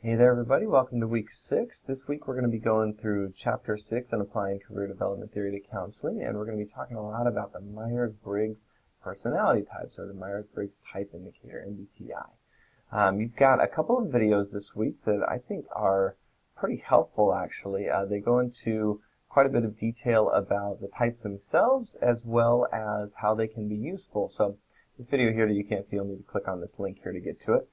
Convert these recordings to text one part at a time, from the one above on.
Hey there everybody, welcome to week 6. This week we're going to be going through chapter 6 on applying career development theory to counseling, and we're going to be talking a lot about the Myers-Briggs personality types, or the Myers-Briggs type indicator, MBTI. You've got a couple of videos this week that I think are pretty helpful actually. They go into quite a bit of detail about the types themselves as well as how they can be useful. So this video here that you can't see, you'll need to click on this link here to get to it.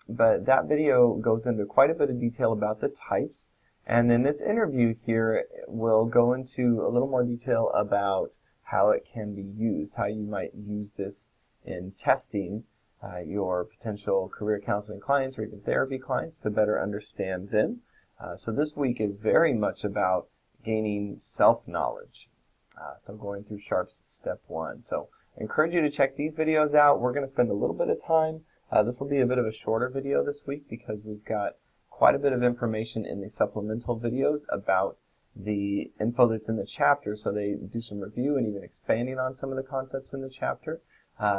But that video goes into quite a bit of detail about the types, and then this interview here will go into a little more detail about how it can be used, how you might use this in testing your potential career counseling clients or even therapy clients to better understand them. So this week is very much about gaining self-knowledge. So going through Sharp's step 1. So I encourage you to check these videos out. We're going to spend a little bit of time. This will be a bit of a shorter video this week because we've got quite a bit of information in the supplemental videos about the info that's in the chapter, so they do some review and even expanding on some of the concepts in the chapter.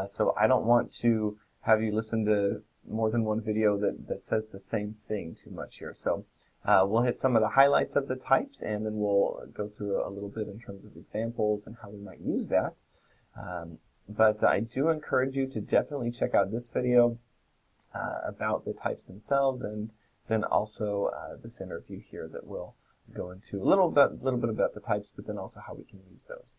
So I don't want to have you listen to more than one video that says the same thing too much here. So we'll hit some of the highlights of the types, and then we'll go through a little bit in terms of examples and how we might use that. But I do encourage you to definitely check out this video about the types themselves, and then also this interview here that will go into a little bit about the types, but then also how we can use those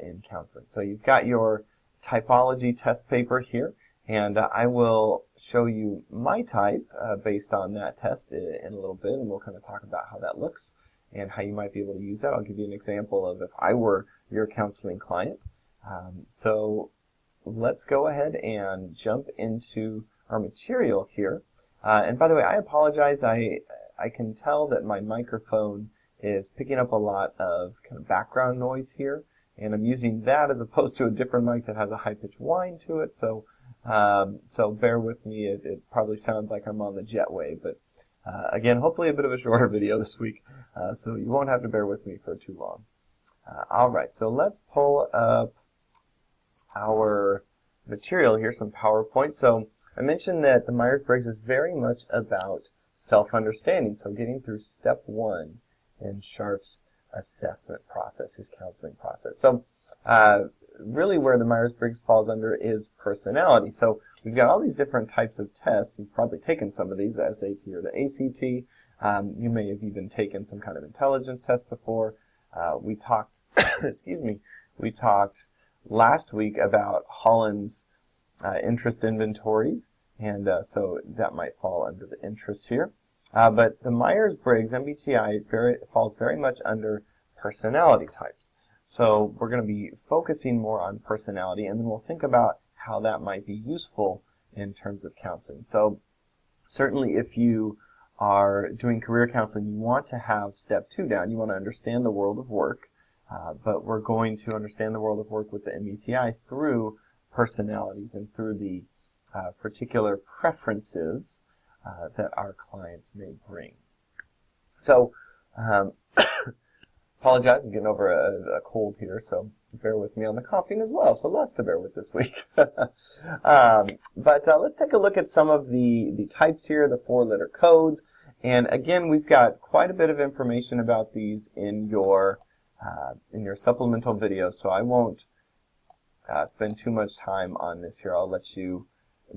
in counseling. So you've got your typology test paper here, and I will show you my type based on that test in a little bit, and we'll kind of talk about how that looks and how you might be able to use that. I'll give you an example of if I were your counseling client. So let's go ahead and jump into our material here. And by the way, I apologize. I can tell that my microphone is picking up a lot of kind of background noise here, and I'm using that as opposed to a different mic that has a high-pitched whine to it. So so bear with me. It probably sounds like I'm on the jetway, but again, hopefully a bit of a shorter video this week, so you won't have to bear with me for too long. All right, so let's pull up our material here, some PowerPoint. So I mentioned that the Myers-Briggs is very much about self-understanding, so getting through step 1 in Sharp's assessment process, his counseling process. So really where the Myers-Briggs falls under is personality. So we've got all these different types of tests. You've probably taken some of these, the SAT or the ACT. You may have even taken some kind of intelligence test before. We talked, excuse me, we talked last week about Holland's interest inventories, and so that might fall under the interests here. But the Myers-Briggs MBTI falls very much under personality types. So we're going to be focusing more on personality, and then we'll think about how that might be useful in terms of counseling. So certainly if you are doing career counseling, you want to have step 2 down. You want to understand the world of work, but we're going to understand the world of work with the MBTI through personalities and through the particular preferences that our clients may bring. So, apologize, I'm getting over a cold here, so bear with me on the coughing as well, so lots to bear with this week. But let's take a look at some of the types here, the 4-letter codes, and again, we've got quite a bit of information about these in your supplemental videos, so I won't spend too much time on this here. I'll let you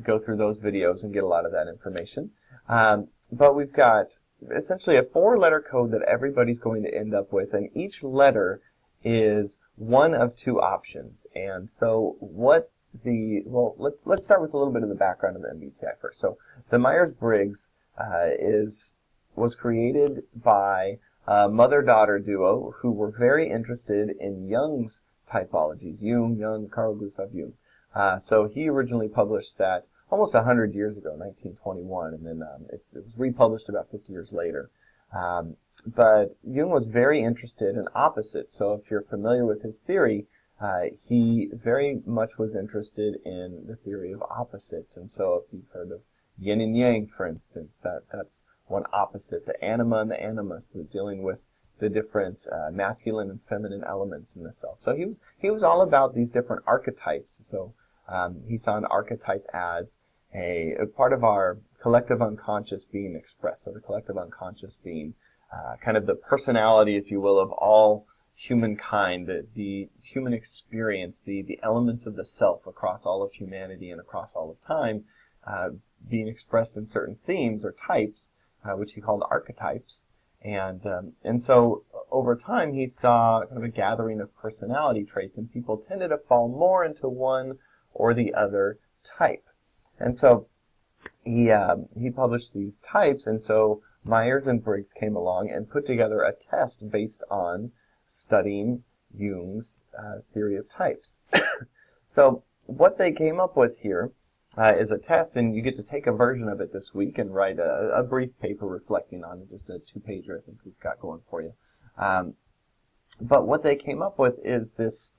go through those videos and get a lot of that information. But we've got essentially a 4-letter code that everybody's going to end up with, and each letter is one of 2 options. And so let's start with a little bit of the background of the MBTI first. So the Myers-Briggs was created by a mother-daughter duo who were very interested in Jung's typologies. Jung, Carl Gustav Jung. So he originally published that almost 100 years ago, 1921, and then it was republished about 50 years later. But Jung was very interested in opposites. So if you're familiar with his theory, he very much was interested in the theory of opposites. And so if you've heard of yin and yang, for instance, that's one opposite, the anima and the animus, dealing with the different masculine and feminine elements in the self. So he was all about these different archetypes. So he saw an archetype as a part of our collective unconscious being expressed. So the collective unconscious being kind of the personality, if you will, of all humankind, the human experience, the elements of the self across all of humanity and across all of time, being expressed in certain themes or types, which he called archetypes. And so over time he saw kind of a gathering of personality traits, and people tended to fall more into one or the other type. And so he published these types, and so Myers and Briggs came along and put together a test based on studying Jung's theory of types. So what they came up with here is a test, and you get to take a version of it this week and write a brief paper reflecting on it, just a 2-pager I think we've got going for you. But what they came up with is this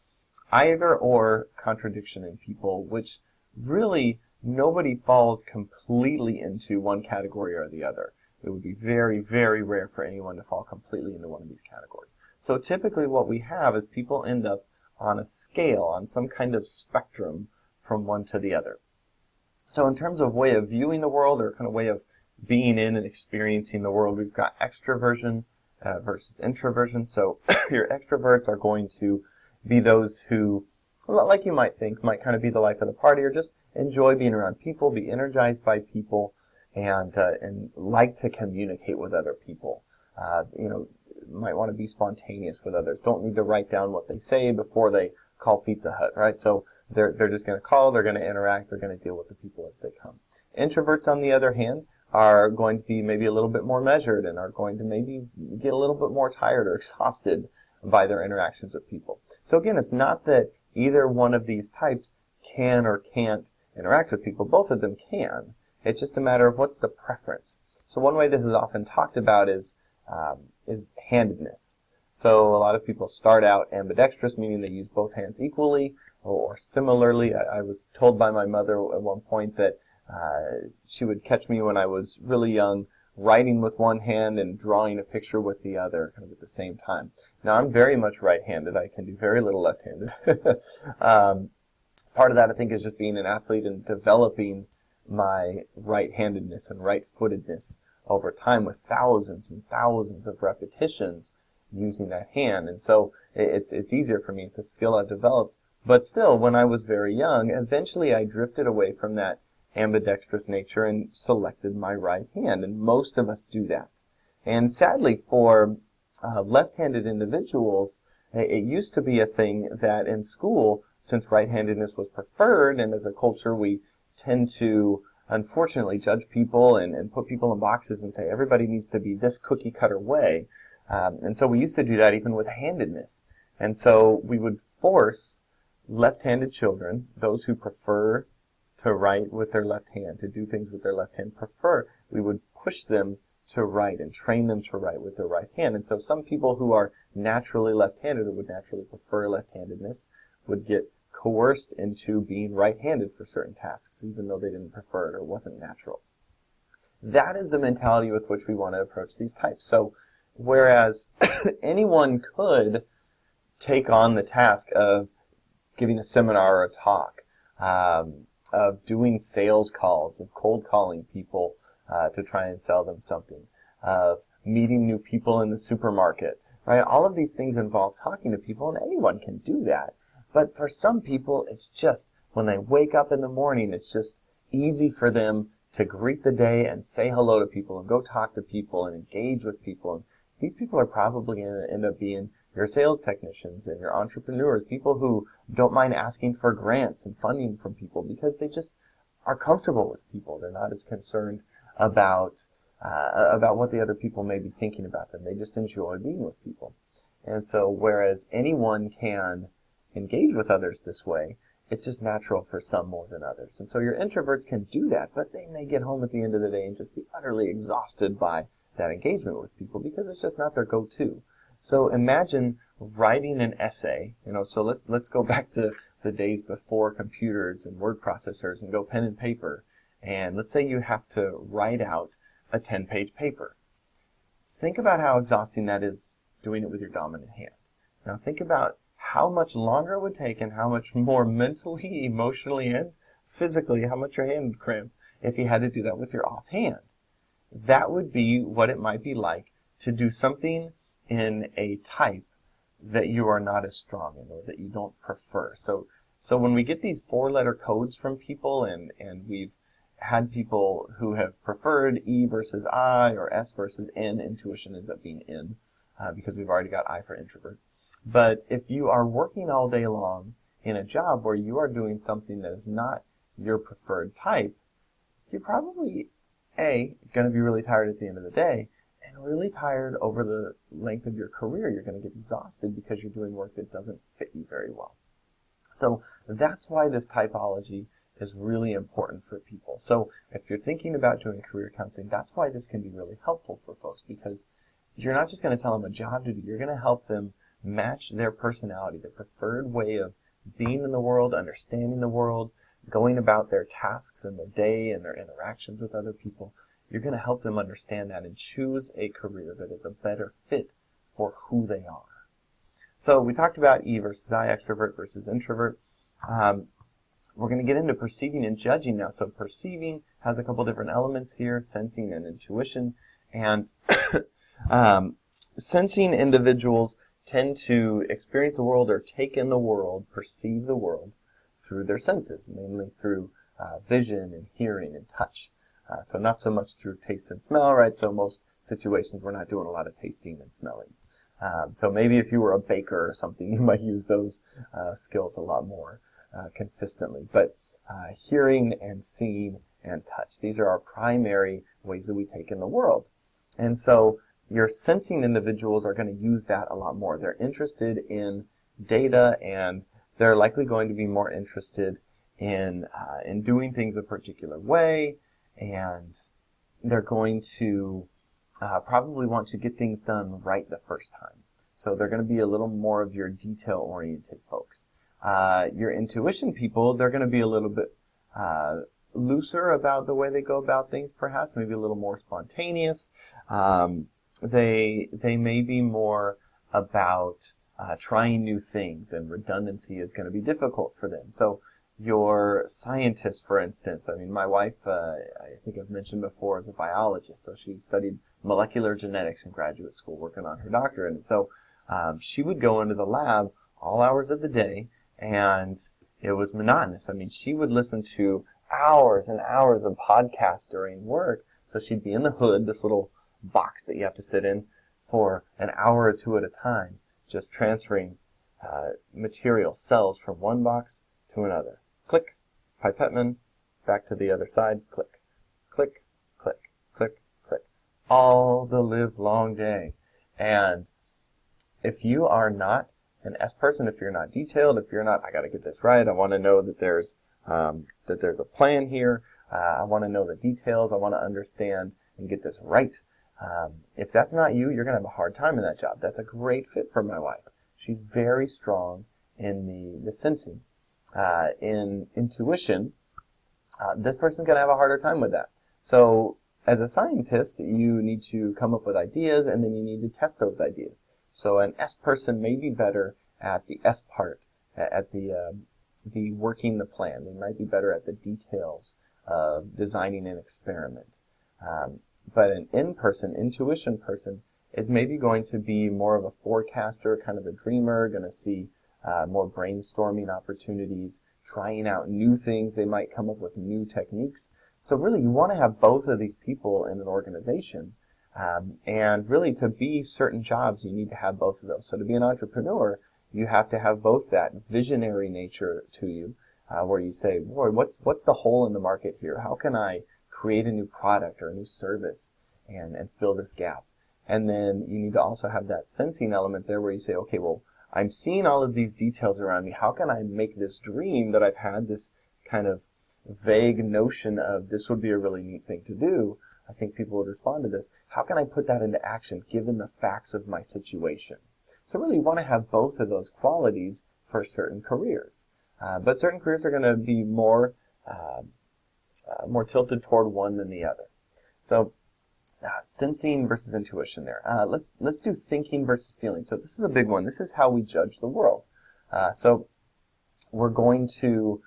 either-or contradiction in people, which really nobody falls completely into one category or the other. It would be very, very rare for anyone to fall completely into one of these categories. So typically what we have is people end up on a scale, on some kind of spectrum from one to the other. So in terms of way of viewing the world, or kind of way of being in and experiencing the world, we've got extroversion versus introversion. So your extroverts are going to be those who, like you might think, might kind of be the life of the party, or just enjoy being around people, be energized by people, and like to communicate with other people. Might want to be spontaneous with others. Don't need to write down what they say before they call Pizza Hut, right? So they're just going to call, they're going to interact, they're going to deal with the people as they come. Introverts, on the other hand, are going to be maybe a little bit more measured and are going to maybe get a little bit more tired or exhausted by their interactions with people. So again, it's not that either one of these types can or can't interact with people. Both of them can. It's just a matter of what's the preference. So one way this is often talked about is handedness. So a lot of people start out ambidextrous, meaning they use both hands equally or similarly. I was told by my mother at one point that she would catch me when I was really young writing with one hand and drawing a picture with the other kind of at the same time. Now, I'm very much right-handed. I can do very little left-handed. Part of that, I think, is just being an athlete and developing my right-handedness and right-footedness over time with thousands and thousands of repetitions using that hand. And so it's easier for me. It's a skill I've developed. But still, when I was very young, eventually I drifted away from that ambidextrous nature and selected my right hand. And most of us do that. And sadly, for left-handed individuals, it used to be a thing that in school, since right-handedness was preferred, and as a culture we tend to unfortunately judge people and put people in boxes and say everybody needs to be this cookie-cutter way. And so we used to do that even with handedness. And so we would force left-handed children, those who prefer to write with their left hand, to do things with their left hand, we would push them to write and train them to write with their right hand. And so some people who are naturally left-handed or would naturally prefer left-handedness would get coerced into being right-handed for certain tasks, even though they didn't prefer it or wasn't natural. That is the mentality with which we want to approach these types. So whereas anyone could take on the task of giving a seminar or a talk, of doing sales calls, of cold calling people to try and sell them something, of meeting new people in the supermarket, right? All of these things involve talking to people, and anyone can do that. But for some people, it's just, when they wake up in the morning, it's just easy for them to greet the day and say hello to people and go talk to people and engage with people. And these people are probably going to end up being your sales technicians and your entrepreneurs, people who don't mind asking for grants and funding from people because they just are comfortable with people. They're not as concerned about what the other people may be thinking about them. They just enjoy being with people. And so whereas anyone can engage with others this way, it's just natural for some more than others. And so your introverts can do that, but they may get home at the end of the day and just be utterly exhausted by that engagement with people because it's just not their go-to. So imagine writing an essay, so let's go back to the days before computers and word processors and go pen and paper. And let's say you have to write out a 10-page paper. Think about how exhausting that is doing it with your dominant hand. Now think about how much longer it would take and how much more mentally, emotionally, and physically, how much your hand would cramp if you had to do that with your offhand. That would be what it might be like to do something in a type that you are not as strong in or that you don't prefer. So when we get these 4-letter codes from people, and we've had people who have preferred E versus I or S versus N, intuition ends up being N because we've already got I for introvert. But if you are working all day long in a job where you are doing something that is not your preferred type, you're probably, A, going to be really tired at the end of the day, and really tired over the length of your career. You're going to get exhausted because you're doing work that doesn't fit you very well. So that's why this typology is really important for people. So if you're thinking about doing career counseling, that's why this can be really helpful for folks, because you're not just going to tell them a job to do. You're going to help them match their personality, their preferred way of being in the world, understanding the world, going about their tasks and their day and their interactions with other people. You're going to help them understand that and choose a career that is a better fit for who they are. So we talked about E versus I, extrovert versus introvert. We're going to get into perceiving and judging now. So perceiving has a couple different elements here, sensing and intuition. And sensing individuals tend to experience the world or take in the world, perceive the world through their senses, mainly through vision and hearing and touch. So not so much through taste and smell, right? So most situations we're not doing a lot of tasting and smelling. So maybe if you were a baker or something, you might use those skills a lot more consistently. But hearing and seeing and touch, these are our primary ways that we take in the world. And so your sensing individuals are going to use that a lot more. They're interested in data, and they're likely going to be more interested in doing things a particular way, and they're going to probably want to get things done right the first time. So they're going to be a little more of your detail-oriented folks. Your intuition people, they're going to be a little bit looser about the way they go about things, perhaps, maybe a little more spontaneous. They may be more about trying new things, and redundancy is going to be difficult for them. So your scientists, for instance, I mean, my wife, I think I've mentioned before, is a biologist, so she studied molecular genetics in graduate school working on her doctorate. And so she would go into the lab all hours of the day, and it was monotonous. I mean, she would listen to hours and hours of podcasts during work, so she'd be in the hood, this little box that you have to sit in, for an hour or two at a time, just transferring material, cells from one box to another. Click, pipetteman, back to the other side, click, click, click, click, click, all the live long day. And if you are not an S person, if you're not detailed, if you're not, I got to get this right, I want to know that there's a plan here, I want to know the details, I want to understand and get this right. If that's not you, you're going to have a hard time in that job. That's a great fit for my wife. She's very strong in the sensing. In intuition, this person's going to have a harder time with that. So as a scientist, you need to come up with ideas, and then you need to test those ideas. So an S person may be better at the S part, at the working the plan. They might be better at the details of designing an experiment. But an N person, intuition person, is maybe going to be more of a forecaster, kind of a dreamer, going to see more brainstorming opportunities, trying out new things. They might come up with new techniques. So really, you want to have both of these people in an organization. And really, to be certain jobs, you need to have both of those. So to be an entrepreneur, you have to have both that visionary nature to you, where you say, boy, what's the hole in the market here? How can I create a new product or a new service and fill this gap? And then you need to also have that sensing element there where you say, okay, well, I'm seeing all of these details around me. How can I make this dream that I've had, this kind of vague notion of this would be a really neat thing to do? I think people would respond to this. How can I put that into action given the facts of my situation? So really you want to have both of those qualities for certain careers. But certain careers are going to be more tilted toward one than the other. So sensing versus intuition there. Let's do thinking versus feeling. So this is a big one. This is how we judge the world. So we're going to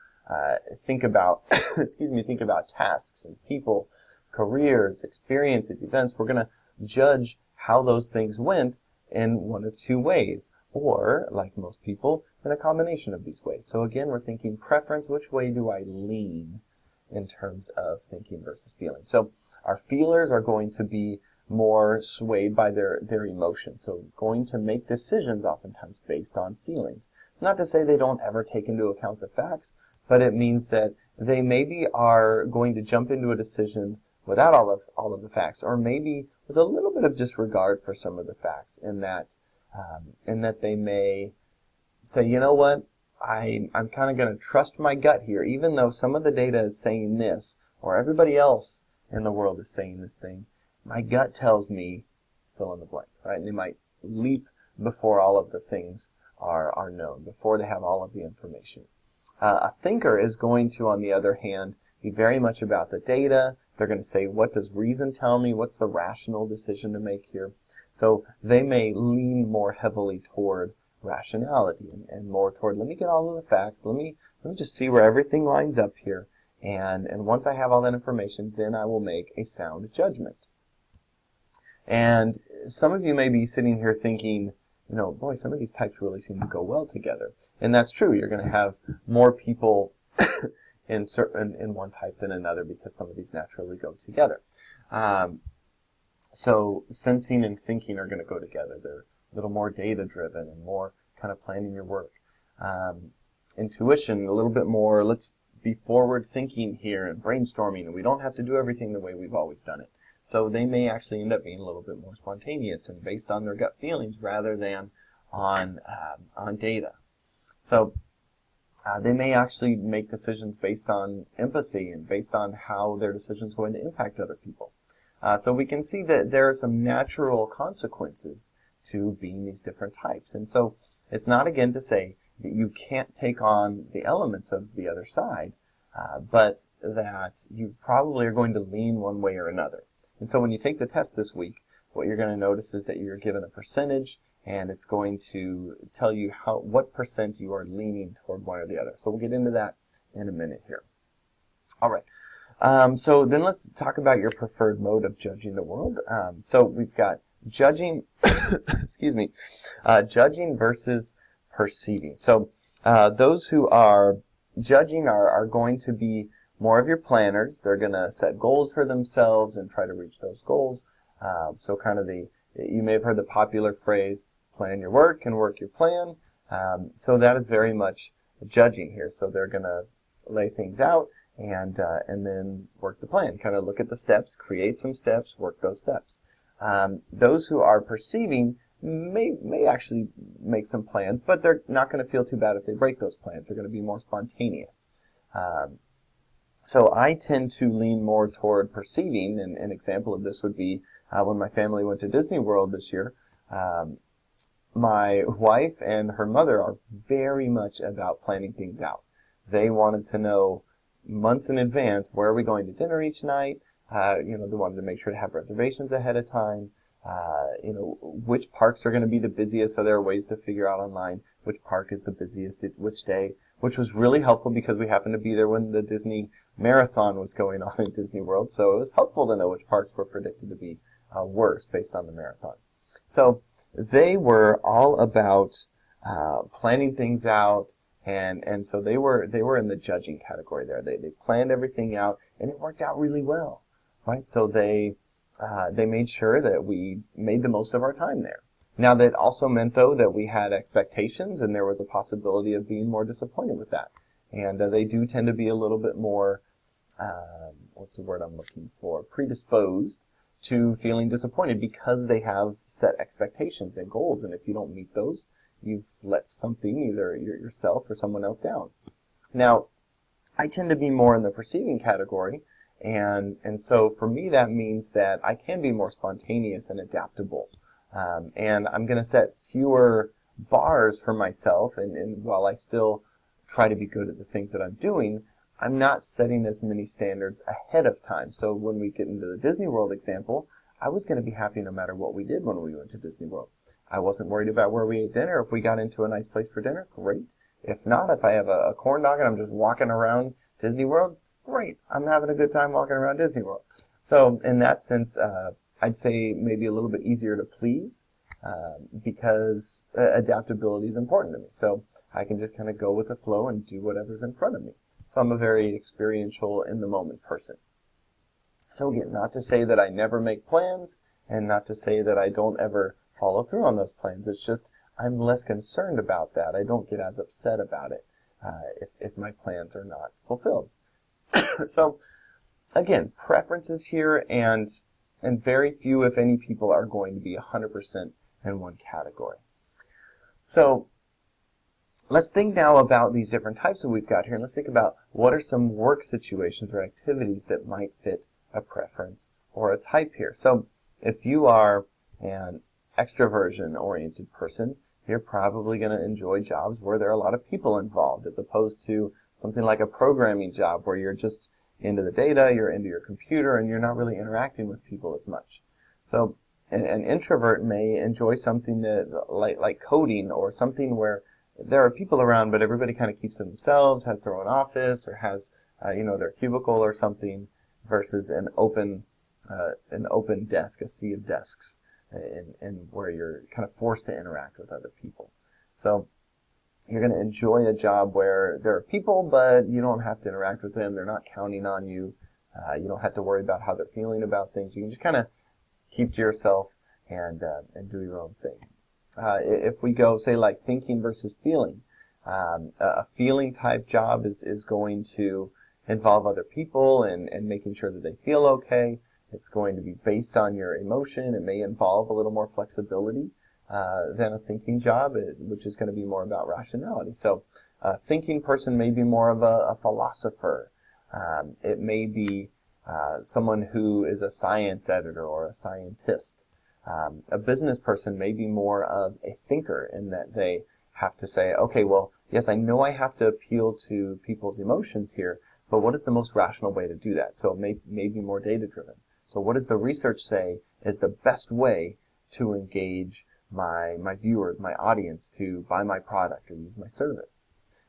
think about, excuse me, think about tasks and people, careers, experiences, events. We're going to judge how those things went in one of two ways, or, like most people, in a combination of these ways. So again, we're thinking preference. Which way do I lean in terms of thinking versus feeling? So our feelers are going to be more swayed by their emotions. So going to make decisions oftentimes based on feelings. Not to say they don't ever take into account the facts, but it means that they maybe are going to jump into a decision without all of the facts, or maybe with a little bit of disregard for some of the facts, in that they may say, you know what, I'm kind of going to trust my gut here, even though some of the data is saying this, or everybody else in the world is saying this thing. My gut tells me fill in the blank, right? And they might leap before all of the things are known, before they have all of the information. A thinker is going to, on the other hand, be very much about the data. They're going to say, what does reason tell me? What's the rational decision to make here? So they may lean more heavily toward rationality and more toward, let me get all of the facts, let me just see where everything lines up here, and once I have all that information, then I will make a sound judgment. And some of you may be sitting here thinking, you know, boy, some of these types really seem to go well together. And that's true. You're going to have more people in one type than another, because some of these naturally go together. So sensing and thinking are going to go together. They're a little more data-driven and more kind of planning your work. Intuition, a little bit more, let's be forward-thinking here and brainstorming, and we don't have to do everything the way we've always done it. So they may actually end up being a little bit more spontaneous and based on their gut feelings rather than on data. So they may actually make decisions based on empathy and based on how their decision is going to impact other people. So we can see that there are some natural consequences to being these different types. And so it's not, again, to say that you can't take on the elements of the other side, but that you probably are going to lean one way or another. And so when you take the test this week, what you're going to notice is that you're given a percentage, and it's going to tell you what percent you are leaning toward one or the other. So we'll get into that in a minute here. All right. So then let's talk about your preferred mode of judging the world. So we've got judging, excuse me, judging versus perceiving. So those who are judging are going to be more of your planners. They're going to set goals for themselves and try to reach those goals. So kind of you may have heard the popular phrase, plan your work and work your plan. So that is very much judging here. So they're going to lay things out and then work the plan. Kind of look at the steps, create some steps, work those steps. Those who are perceiving may actually make some plans, but they're not going to feel too bad if they break those plans. They're going to be more spontaneous. So I tend to lean more toward perceiving. And an example of this would be when my family went to Disney World this year. My wife and her mother are very much about planning things out. They wanted to know months in advance, where are we going to dinner each night? They wanted to make sure to have reservations ahead of time. Which parks are going to be the busiest, so there are ways to figure out online which park is the busiest at which day, which was really helpful because we happened to be there when the Disney Marathon was going on in Disney World, so it was helpful to know which parks were predicted to be worse based on the marathon. So they were all about planning things out, and so they were in the judging category there. They planned everything out, and it worked out really well, right? So they made sure that we made the most of our time there. Now, that also meant, though, that we had expectations, and there was a possibility of being more disappointed with that. And they do tend to be a little bit more, what's the word I'm looking for, predisposed to feeling disappointed because they have set expectations and goals. And if you don't meet those, you've let something, either yourself or someone else, down. Now, I tend to be more in the perceiving category. And so for me, that means that I can be more spontaneous and adaptable. And I'm going to set fewer bars for myself. And while I still try to be good at the things that I'm doing, I'm not setting as many standards ahead of time. So when we get into the Disney World example, I was going to be happy no matter what we did when we went to Disney World. I wasn't worried about where we ate dinner. If we got into a nice place for dinner, great. If not, if I have a corn dog and I'm just walking around Disney World, great. I'm having a good time walking around Disney World. So in that sense, I'd say maybe a little bit easier to please because adaptability is important to me. So I can just kind of go with the flow and do whatever's in front of me. So I'm a very experiential, in-the-moment person. So again, not to say that I never make plans and not to say that I don't ever follow through on those plans. It's just I'm less concerned about that. I don't get as upset about it if my plans are not fulfilled. So again, preferences here, and very few, if any, people are going to be 100% in one category. So let's think now about these different types that we've got here, and let's think about what are some work situations or activities that might fit a preference or a type here. So if you are an extroversion-oriented person, you're probably going to enjoy jobs where there are a lot of people involved, as opposed to something like a programming job where you're just into the data, you're into your computer, and you're not really interacting with people as much. So an introvert may enjoy something that like coding, or something where there are people around, but everybody kind of keeps to themselves, has their own office, or has their cubicle or something, versus an open desk, a sea of desks, and where you're kind of forced to interact with other people. So you're going to enjoy a job where there are people, but you don't have to interact with them. They're not counting on you. You don't have to worry about how they're feeling about things. You can just kind of keep to yourself and do your own thing. If we go, say, like thinking versus feeling, a feeling type job is going to involve other people and making sure that they feel okay. It's going to be based on your emotion. It may involve a little more flexibility than a thinking job, which is going to be more about rationality. So a thinking person may be more of a philosopher. It may be someone who is a science editor or a scientist. A business person may be more of a thinker, in that they have to say, okay, well, yes, I know I have to appeal to people's emotions here, but what is the most rational way to do that? So it may be more data-driven. So what does the research say is the best way to engage my viewers, my audience, to buy my product or use my service?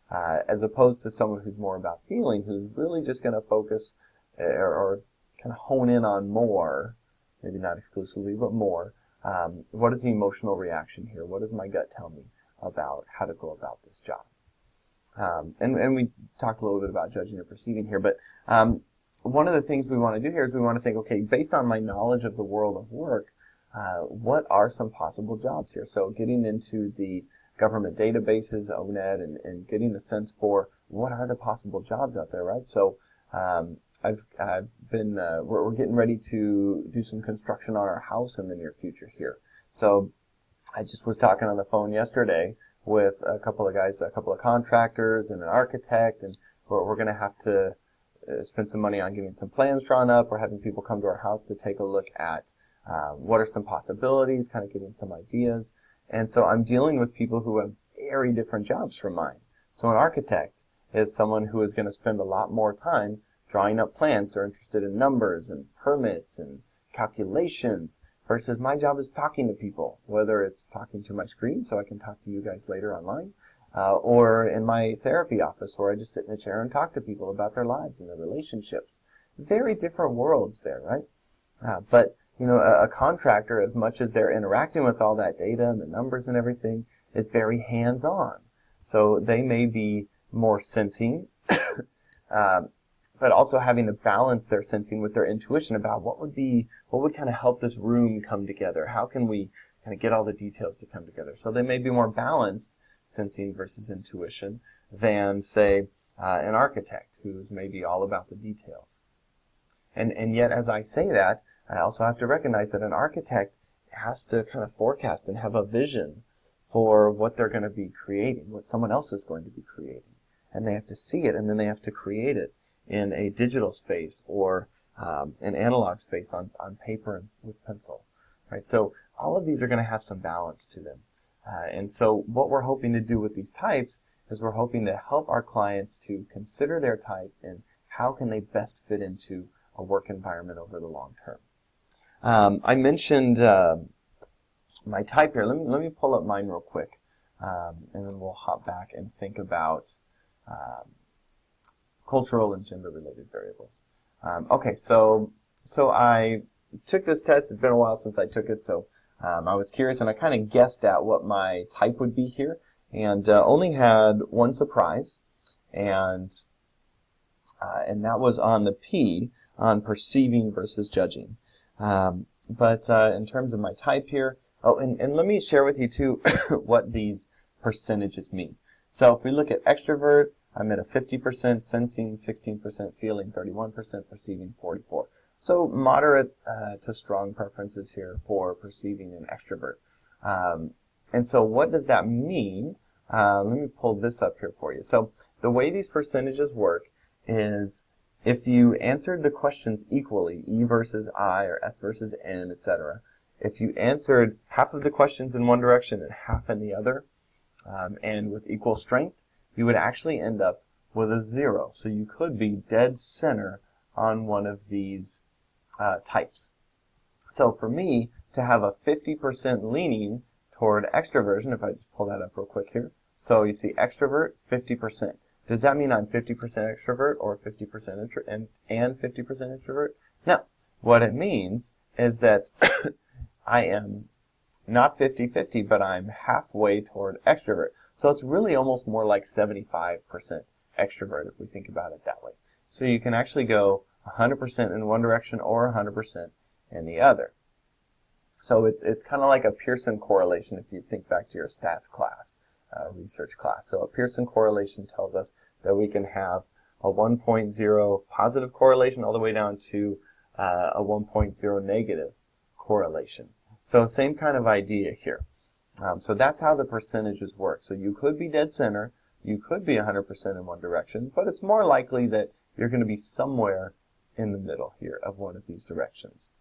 As opposed to someone who's more about feeling, who's really just going to focus or kind of hone in on more, maybe not exclusively, but more. What is the emotional reaction here? What does my gut tell me about how to go about this job? And we talked a little bit about judging or perceiving here, but one of the things we want to do here is we want to think, okay, based on my knowledge of the world of work, what are some possible jobs here? So getting into the government databases, ONED, and getting a sense for what are the possible jobs out there, right? So I've been we're getting ready to do some construction on our house in the near future here. So I just was talking on the phone yesterday with a couple of guys, a couple of contractors and an architect, and we're going to have to spend some money on getting some plans drawn up. We're having people come to our house to take a look at what are some possibilities, kind of getting some ideas. And so I'm dealing with people who have very different jobs from mine. So an architect is someone who is going to spend a lot more time drawing up plans. They're interested in numbers and permits and calculations, versus my job is talking to people, whether it's talking to my screen so I can talk to you guys later online, or in my therapy office where I just sit in a chair and talk to people about their lives and their relationships. Very different worlds there, right? But a contractor, as much as they're interacting with all that data and the numbers and everything, is very hands-on. So they may be more sensing, but also having to balance their sensing with their intuition about what would kind of help this room come together. How can we kind of get all the details to come together? So they may be more balanced, sensing versus intuition, than, say, an architect who's maybe all about the details. And yet, as I say that, I also have to recognize that an architect has to kind of forecast and have a vision for what they're going to be creating, what someone else is going to be creating. And they have to see it, and then they have to create it in a digital space or an analog space on paper and with pencil. Right? So all of these are going to have some balance to them. And so what we're hoping to do with these types is we're hoping to help our clients to consider their type and how can they best fit into a work environment over the long term. I mentioned my type here. Let me pull up mine real quick. and then we'll hop back and think about cultural and gender-related variables. Okay, so I took this test. It's been a while since I took it, so I was curious, and I kind of guessed at what my type would be here, and only had one surprise, and that was on the P, on perceiving versus judging. But in terms of my type here, and let me share with you too what these percentages mean. So if we look at extrovert, I'm at a 50% sensing, 16% feeling, 31% perceiving, 44%. So moderate to strong preferences here for perceiving and extrovert. And so what does that mean? Let me pull this up here for you. So the way these percentages work is if you answered the questions equally, E versus I or S versus N, etc., if you answered half of the questions in one direction and half in the other, and with equal strength, you would actually end up with a 0. So you could be dead center on one of these types. So for me, to have a 50% leaning toward extroversion, if I just pull that up real quick here. So you see extrovert, 50%. Does that mean I'm 50% extrovert or 50% and 50% introvert? No. What it means is that I am not 50-50, but I'm halfway toward extrovert. So it's really almost more like 75% extrovert if we think about it that way. So you can actually go 100% in one direction or 100% in the other. So it's kind of like a Pearson correlation if you think back to your stats class, research class. So a Pearson correlation tells us that we can have a 1.0 positive correlation all the way down to a 1.0 negative correlation. So same kind of idea here. So that's how the percentages work. So you could be dead center, you could be 100% in one direction, but it's more likely that you're going to be somewhere in the middle here of one of these directions.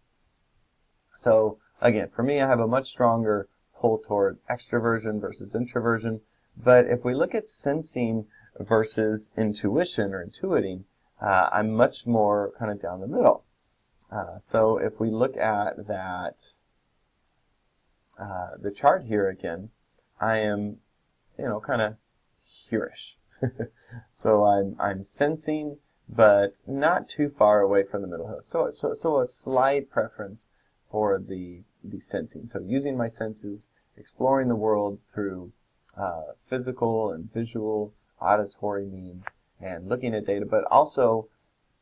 So again, for me, I have a much stronger pull toward extroversion versus introversion, but if we look at sensing versus intuition or intuiting, I'm much more kind of down the middle. So if we look at that, the chart here again, I am, kind of hereish. So I'm sensing, but not too far away from the middle. So a slight preference for the sensing. So using my senses, exploring the world through physical and visual, auditory means, and looking at data, but also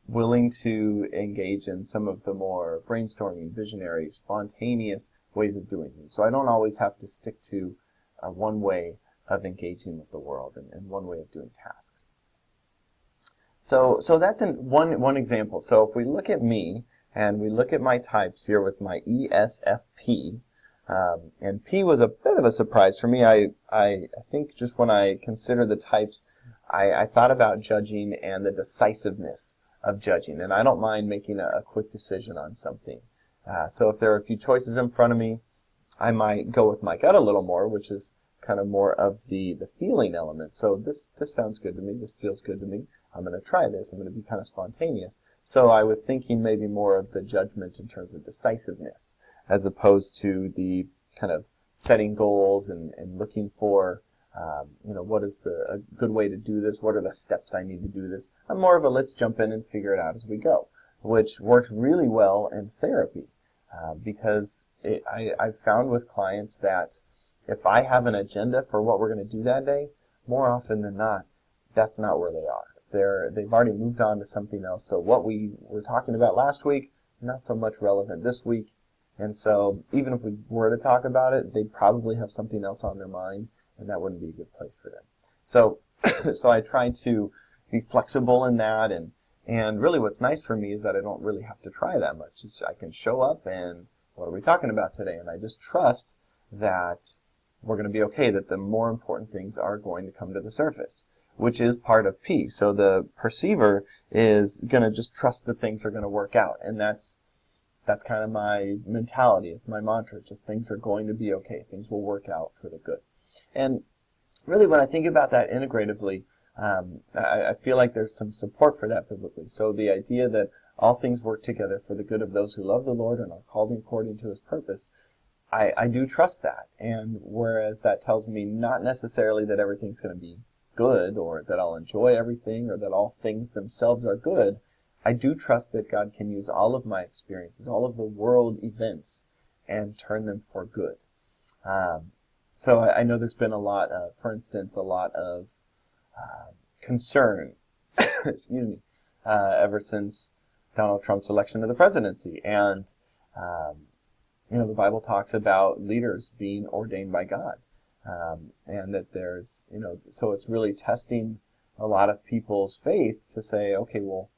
willing to engage in some of the more brainstorming, visionary, spontaneous ways of doing things. So I don't always have to stick to one way of engaging with the world and one way of doing tasks. So that's one example. So if we look at me and we look at my types here with my ESFP, and P was a bit of a surprise for me. I think just when I consider the types, I thought about judging and the decisiveness of judging, and I don't mind making a quick decision on something. So if there are a few choices in front of me, I might go with my gut a little more, which is kind of more of the feeling element. So this sounds good to me, this feels good to me, I'm going to try this, I'm going to be kind of spontaneous. So I was thinking maybe more of the judgment in terms of decisiveness, as opposed to the kind of setting goals and looking for, what is a good way to do this, what are the steps I need to do this. I'm more of a let's jump in and figure it out as we go, which works really well in therapy, because I've found with clients that if I have an agenda for what we're going to do that day, more often than not, that's not where they are. They've already moved on to something else. So what we were talking about last week, not so much relevant this week. And so even if we were to talk about it, they'd probably have something else on their mind, and that wouldn't be a good place for them. So so I try to be flexible in that, and really what's nice for me is that I don't really have to try that much. I can show up and what are we talking about today? And I just trust that we're going to be okay, that the more important things are going to come to the surface, which is part of P. So the perceiver is going to just trust that things are going to work out, and that's kind of my mentality. It's my mantra. Just things are going to be okay. Things will work out for the good. And really when I think about that integratively, I feel like there's some support for that biblically. So the idea that all things work together for the good of those who love the Lord and are called according to His purpose, I do trust that. And whereas that tells me not necessarily that everything's going to be good, or that I'll enjoy everything, or that all things themselves are good, I do trust that God can use all of my experiences, all of the world events, and turn them for good. So I know there's been a lot of, for instance, a lot of concern, excuse me, ever since Donald Trump's election to the presidency. And, the Bible talks about leaders being ordained by God. And that there's, so it's really testing a lot of people's faith to say, okay, well,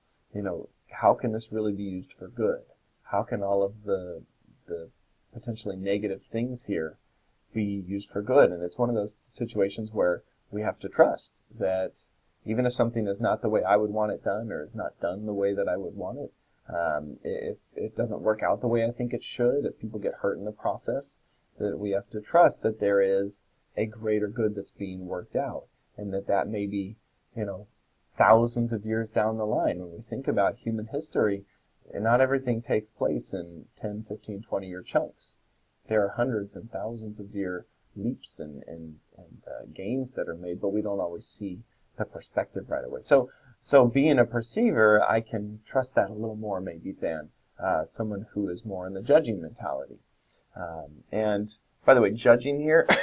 how can this really be used for good? How can all of the potentially negative things here be used for good? And it's one of those situations where we have to trust that even if something is not the way I would want it done, or is not done the way that I would want it, if it doesn't work out the way I think it should, if people get hurt in the process, that we have to trust that there is a greater good that's being worked out, and that may be, thousands of years down the line. When we think about human history, not everything takes place in 10, 15, 20-year chunks. There are hundreds and thousands of year leaps and gains that are made, but we don't always see the perspective right away. So being a perceiver, I can trust that a little more maybe than someone who is more in the judging mentality. And by the way, judging here, I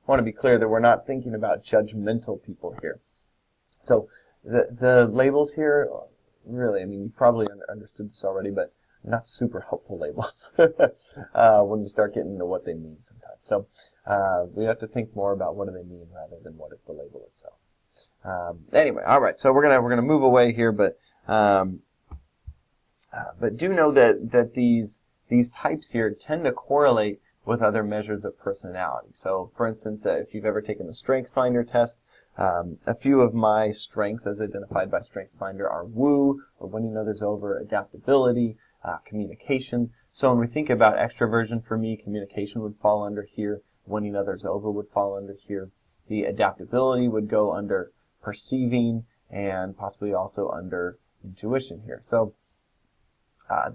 want to be clear that we're not thinking about judgmental people here. So the labels here, really, you've probably understood this already, but not super helpful labels when you start getting into what they mean sometimes. So we have to think more about what do they mean rather than what is the label itself. Anyway, all right. So we're gonna move away here, but do know that these types here tend to correlate with other measures of personality. So, for instance, if you've ever taken the StrengthsFinder test, a few of my strengths as identified by StrengthsFinder are woo, or winning others over, adaptability, communication. So when we think about extroversion, for me, communication would fall under here, winning others over would fall under here. The adaptability would go under perceiving, and possibly also under intuition here. So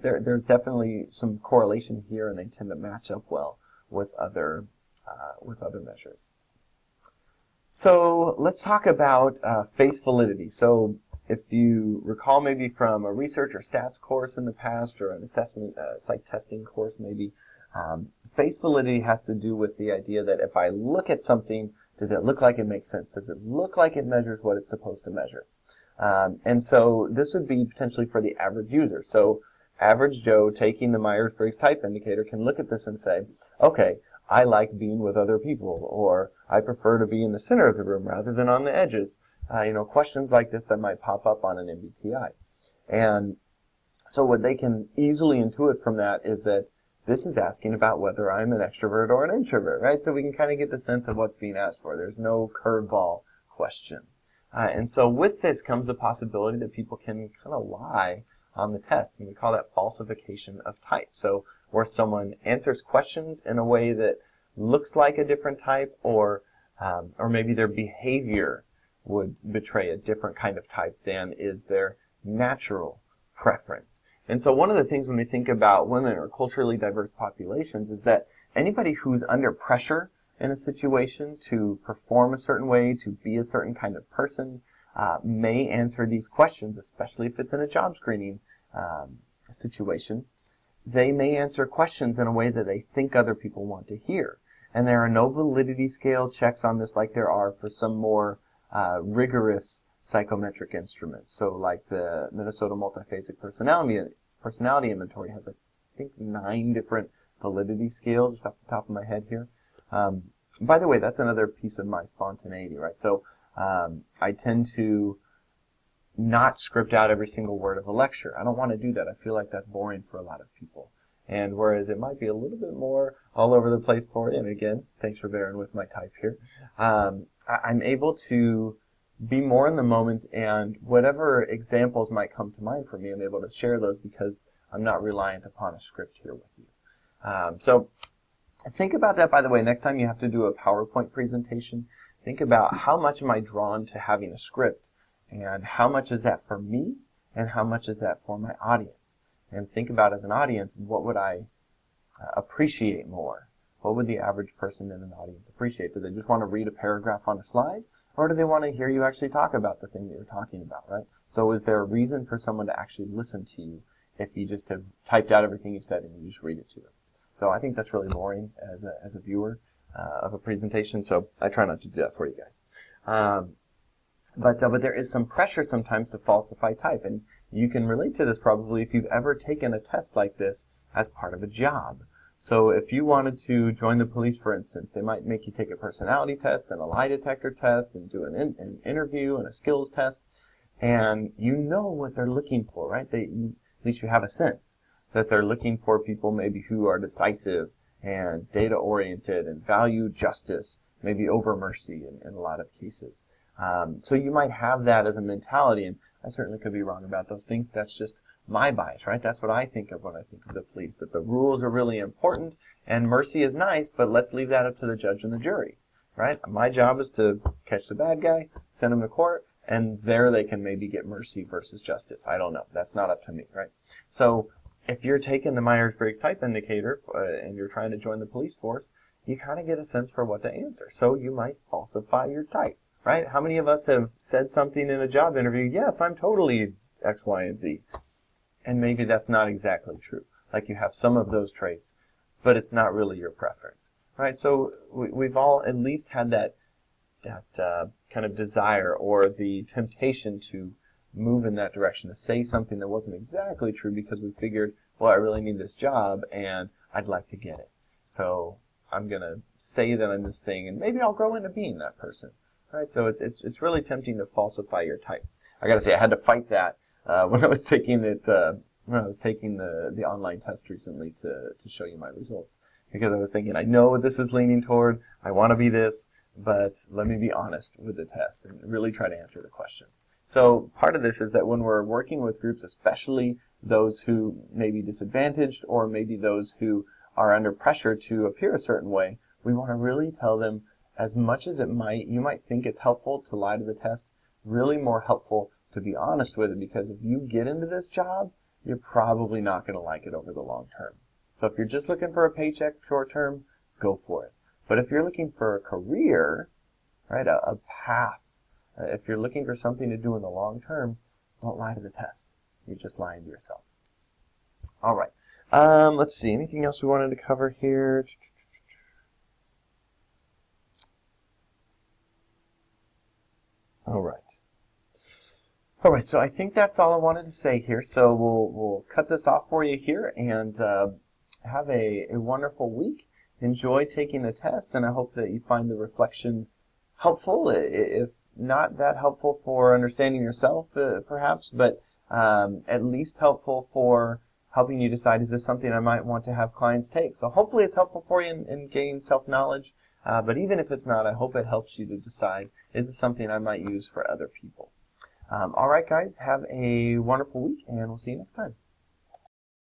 there's definitely some correlation here, and they tend to match up well with other measures. So let's talk about face validity. So if you recall maybe from a research or stats course in the past, or an assessment psych testing course maybe, face validity has to do with the idea that if I look at something, does it look like it makes sense? Does it look like it measures what it's supposed to measure? And so this would be potentially for the average user. So average Joe taking the Myers-Briggs type indicator can look at this and say, okay, I like being with other people, or I prefer to be in the center of the room rather than on the edges. Questions like this that might pop up on an MBTI. And so what they can easily intuit from that is that this is asking about whether I'm an extrovert or an introvert, right? So we can kind of get the sense of what's being asked for. There's no curveball question. And so with this comes the possibility that people can kind of lie on the test, and we call that falsification of type. So where someone answers questions in a way that looks like a different type, or maybe their behavior would betray a different kind of type than is their natural preference. And so one of the things when we think about women or culturally diverse populations is that anybody who's under pressure in a situation to perform a certain way, to be a certain kind of person, may answer these questions, especially if it's in a job screening situation. They may answer questions in a way that they think other people want to hear. And there are no validity scale checks on this like there are for some more rigorous psychometric instruments. So like the Minnesota Multiphasic Personality Inventory has, I think, 9 different validity scales, just off the top of my head here. By the way, that's another piece of my spontaneity, right? So I tend to not script out every single word of a lecture. I don't want to do that. I feel like that's boring for a lot of people. And whereas it might be a little bit more all over the place for you, and again, thanks for bearing with my type here, I'm able to be more in the moment, and whatever examples might come to mind for me, I'm able to share those because I'm not reliant upon a script here with you. So think about that, by the way, next time you have to do a PowerPoint presentation. Think about how much am I drawn to having a script, and how much is that for me, and how much is that for my audience. And think about, as an audience, what would I appreciate more? what would the average person in an audience appreciate? Do they just want to read a paragraph on a slide? Or do they want to hear you actually talk about the thing that you're talking about, right? So is there a reason for someone to actually listen to you if you just have typed out everything you said and you just read it to them? So I think that's really boring as a viewer of a presentation, so I try not to do that for you guys. But there is some pressure sometimes to falsify type, and you can relate to this probably if you've ever taken a test like this as part of a job. So if you wanted to join the police, for instance, they might make you take a personality test and a lie detector test and do an interview and a skills test, and you know what they're looking for, right? At least you have a sense that they're looking for people maybe who are decisive and data-oriented and value justice, maybe over mercy in a lot of cases. So you might have that as a mentality, and I certainly could be wrong about those things. That's just my bias, right? That's what I think of when I think of the police, that the rules are really important, and mercy is nice, but let's leave that up to the judge and the jury, right? My job is to catch the bad guy, send him to court, and there they can maybe get mercy versus justice. I don't know. That's not up to me, right? So if you're taking the Myers-Briggs type indicator and you're trying to join the police force, you kind of get a sense for what to answer. So you might falsify your type, right? How many of us have said something in a job interview, yes, I'm totally X, Y, and Z, and maybe that's not exactly true. Like you have some of those traits, but it's not really your preference, right? So we've all at least had that kind of desire or the temptation to move in that direction, to say something that wasn't exactly true because we figured, well, I really need this job and I'd like to get it. So I'm going to say that I'm this thing and maybe I'll grow into being that person, right? So it's really tempting to falsify your type. I got to say, I had to fight that when I was taking it, when I was taking the online test recently to show you my results, because I was thinking, I know what this is leaning toward, I want to be this, but let me be honest with the test and really try to answer the questions. So part of this is that when we're working with groups, especially those who may be disadvantaged or maybe those who are under pressure to appear a certain way, we want to really tell them, as much as you might think it's helpful to lie to the test, really more helpful to be honest with it, because if you get into this job, you're probably not going to like it over the long term. So if you're just looking for a paycheck short term, go for it. But if you're looking for a career, right, a path, if you're looking for something to do in the long term, don't lie to the test. You're just lying to yourself. All right. Let's see. Anything else we wanted to cover here? All right. All right, so I think that's all I wanted to say here. So we'll cut this off for you here and have a wonderful week. Enjoy taking the test, and I hope that you find the reflection helpful, if not that helpful for understanding yourself, perhaps, but at least helpful for helping you decide, is this something I might want to have clients take? So hopefully it's helpful for you in gaining self-knowledge, but even if it's not, I hope it helps you to decide, is this something I might use for other people? All right, guys, have a wonderful week, and we'll see you next time.